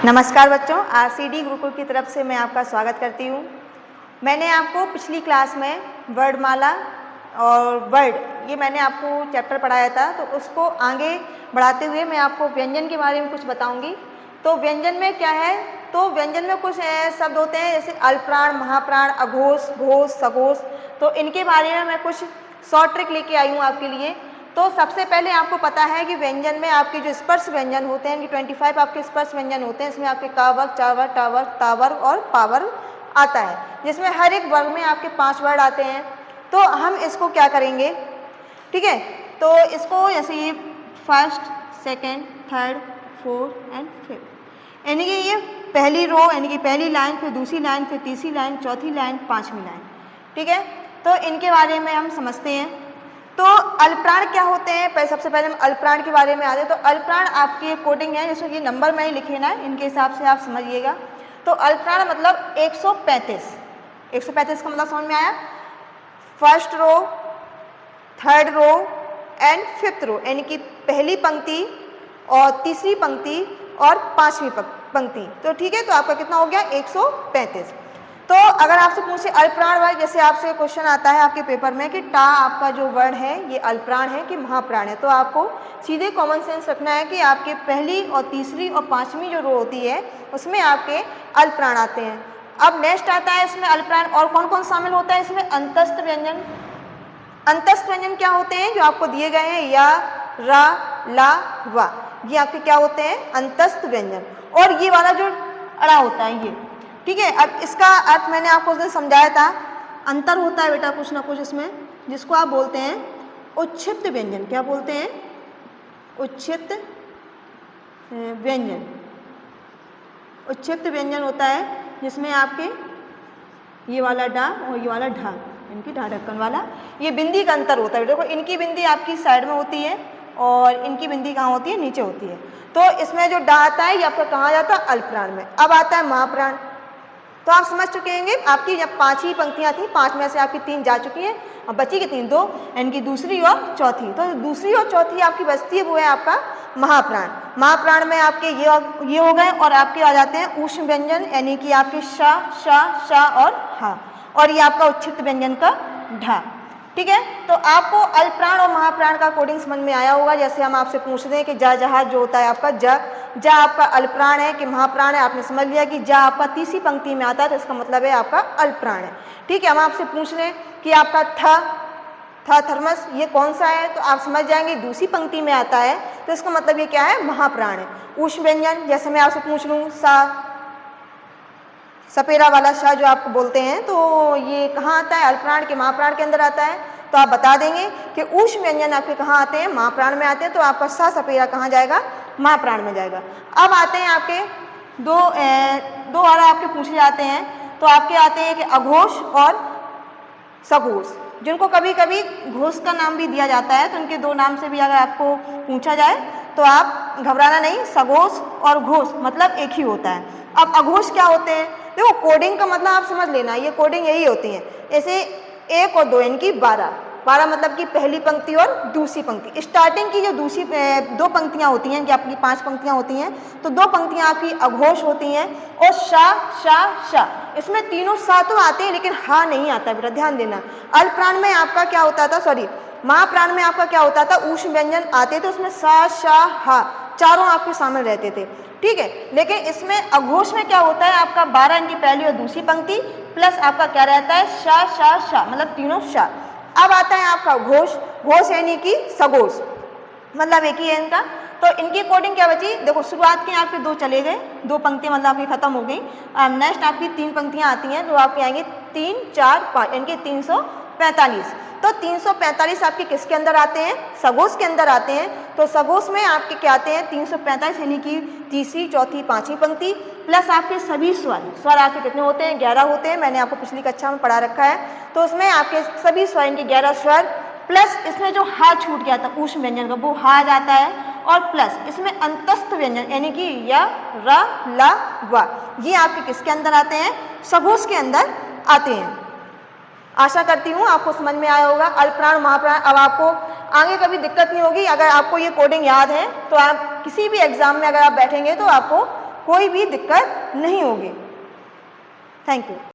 नमस्कार बच्चों, आरसीडी गुरुकुल की तरफ से मैं आपका स्वागत करती हूँ। मैंने आपको पिछली क्लास में वर्णमाला और वर्ड ये मैंने आपको चैप्टर पढ़ाया था, तो उसको आगे बढ़ाते हुए मैं आपको व्यंजन के बारे में कुछ बताऊंगी। तो व्यंजन में क्या है, तो व्यंजन में कुछ शब्द होते हैं जैसे अल्पप्राण, महाप्राण, अघोष, घोष, सघोष। तो इनके बारे में मैं कुछ शॉर्ट ट्रिक लेके आई हूँ आपके लिए। तो सबसे पहले आपको पता है कि व्यंजन में आपके जो स्पर्श व्यंजन होते हैं, कि 25 आपके स्पर्श व्यंजन होते हैं। इसमें आपके कावर, चावर, टावर, तावर और पावर आता है, जिसमें हर एक वर्ग में आपके 5 वर्ड आते हैं। तो हम इसको क्या करेंगे, ठीक है, तो इसको जैसे ये first, second, third, fourth and fifth, यानी कि ये पहली रो यानी कि पहली लाइन, फिर दूसरी लाइन, फिर तीसरी लाइन, चौथी लाइन, पाँचवीं लाइन, ठीक है। तो इनके बारे में हम समझते हैं। तो अल्पप्राण क्या होते हैं, सबसे पहले हम अल्पप्राण के बारे में आते हैं। तो अल्पप्राण आपकी कोडिंग है, जिसमें ये नंबर में ही लिखे ना, इनके हिसाब से आप समझिएगा। तो अल्पप्राण मतलब 135। 135 का मतलब समझ में आया। First row, third row and fifth row, यानी कि पहली पंक्ति और तीसरी पंक्ति और पांचवी पंक्ति। तो ठीक है, तो आपका कितना हो गया 135। तो अगर आपसे पूछे अल्पप्राण वर्ड, जैसे आपसे क्वेश्चन आता है आपके पेपर में कि टा आपका जो वर्ड है ये अल्पप्राण है कि महाप्राण है, तो आपको सीधे कॉमन सेंस रखना है कि आपके पहली और तीसरी और पांचवी जो रो होती है उसमें आपके अल्पप्राण आते हैं। अब नेक्स्ट आता है इसमें अल्पप्राण, और कौन कौन शामिल होता है इसमें, अंतस्थ व्यंजन। अंतस्थ व्यंजन क्या होते हैं, जो आपको दिए गए हैं, या, रा, ला, वा, ये आपके क्या होते हैं, अंतस्थ व्यंजन। और ये वाला जो अड़ा होता है ये, ठीक है। अब इसका अर्थ मैंने आपको उस दिन समझाया था। अंतर होता है बेटा कुछ ना कुछ इसमें, जिसको आप बोलते हैं उच्छिष्ट व्यंजन। क्या बोलते हैं, उच्छिष्ट व्यंजन। उच्छिष्ट व्यंजन होता है जिसमें आपके ये वाला डा और ये वाला ढा, इनकी ढा ढक्कन वाला, ये बिंदी का अंतर होता है। देखो इनकी बिंदी आपकी साइड में होती है और इनकी बिंदी कहाँ होती है, नीचे होती है। तो इसमें जो डा आता है ये आपका कहाँ जाता है, अल्पप्राण में। अब आता है महाप्राण। तो आप समझ चुके होंगे, आपकी जब 5 ही पंक्तियां थी, 5 में से आपकी 3 जा चुकी हैं, अब बची कितनी, 2, यानी कि दूसरी और चौथी। तो दूसरी और चौथी आपकी बचती है, वो है आपका महाप्राण। महाप्राण में आपके ये हो गए, और आपके आ जाते हैं ऊष्म व्यंजन, यानी कि आपके शा, शा, शा और हा, और ये आपका उच्छिष्ट व्यंजन का ढा, ठीक है। तो आपको अल्पप्राण और महाप्राण का कोडिंग समझ में आया होगा। जैसे हम आपसे पूछ रहे हैं कि जा जहाज जो होता है आपका जा आपका अल्पप्राण है कि महाप्राण है, आपने समझ लिया कि जा आपका तीसरी पंक्ति में आता है, तो इसका मतलब है आपका अल्पप्राण है, ठीक है। हम आपसे पूछ रहे हैं कि आपका था थर्मस ये कौन सा है, तो आप समझ जाएंगे दूसरी पंक्ति में आता है, तो इसका मतलब ये क्या है, महाप्राण है। ऊष्म व्यंजन, जैसे मैं आपसे पूछ लूँ सपेरा वाला शाह जो आपको बोलते हैं, तो ये कहाँ आता है, अल्पप्राण के महाप्राण के अंदर आता है। तो आप बता देंगे कि ऊष्म व्यंजन आपके कहाँ आते हैं, महाप्राण में आते हैं। तो आपका सा सपेरा कहाँ जाएगा, महाप्राण में जाएगा। अब आते हैं आपके दो और आपके पूछे जाते हैं। तो आपके आते हैं कि अघोष और सघोष, जिनको कभी कभी घोष का नाम भी दिया जाता है। तो उनके 2 नाम से भी अगर आपको पूछा जाए तो आप घबराना नहीं, सघोष और घोष मतलब एक ही होता है। अब अघोष क्या होते हैं, देखो कोडिंग का मतलब आप समझ लेना, ये कोडिंग यही होती है। जैसे 1 और 2 यानी कि 12 मतलब कि पहली पंक्ति और दूसरी पंक्ति। स्टार्टिंग की जो दूसरी 2 पंक्तियां होती हैं, कि आपकी 5 पंक्तियां होती हैं, तो 2 पंक्तियां आपकी अघोष होती हैं। और शा, शा, शा, इसमें तीनों सा तो आते हैं लेकिन हा नहीं आता, बेटा ध्यान देना। अल्पप्राण में आपका क्या होता था, सॉरी महाप्राण में आपका क्या होता था, ऊष्म व्यंजन आते थे, उसमें सा, शा, हा चारों आपके शामिल रहते थे, ठीक है। लेकिन इसमें अघोष में क्या होता है, आपका 12 इनकी पहली और दूसरी पंक्ति प्लस आपका क्या रहता है, शा, शा, शा, मतलब तीनों शा। अब आता है आपका घोष, घोष यानी कि सघोष, मतलब एक ही है इनका। तो इनकी कोडिंग क्या बची, देखो शुरुआत के आपके 2 चले गए, 2 पंक्तियां मतलब आपकी खत्म हो गई। नेक्स्ट आपकी 3 पंक्तियां आती हैं, जो आपकी आएंगी 3, 4, 5, इनके 345। तो 345 आपके किसके अंदर आते हैं, सघोष के अंदर आते हैं। तो सघोष में आपके क्या आते हैं, 345 यानी कि तीसरी, चौथी, पांचवी पंक्ति प्लस आपके सभी स्वर आपके कितने होते हैं, 11 होते हैं। मैंने आपको पिछली कक्षा में पढ़ा रखा है। तो उसमें आपके सभी स्वर, इनके 11 स्वर, प्लस इसमें जो हा छूट गया था ऊष्म व्यंजन का, वो हा जाता है। और प्लस इसमें अंतस्थ व्यंजन यानी कि या, रा, ला, वा, ये आपके किसके अंदर आते हैं, सघोष के अंदर आते हैं। आशा करती हूँ आपको समझ में आया होगा अल्पप्राण महाप्राण। अब आपको आगे कभी दिक्कत नहीं होगी, अगर आपको ये कोडिंग याद है तो आप किसी भी एग्जाम में अगर आप बैठेंगे तो आपको कोई भी दिक्कत नहीं होगी। Thank you.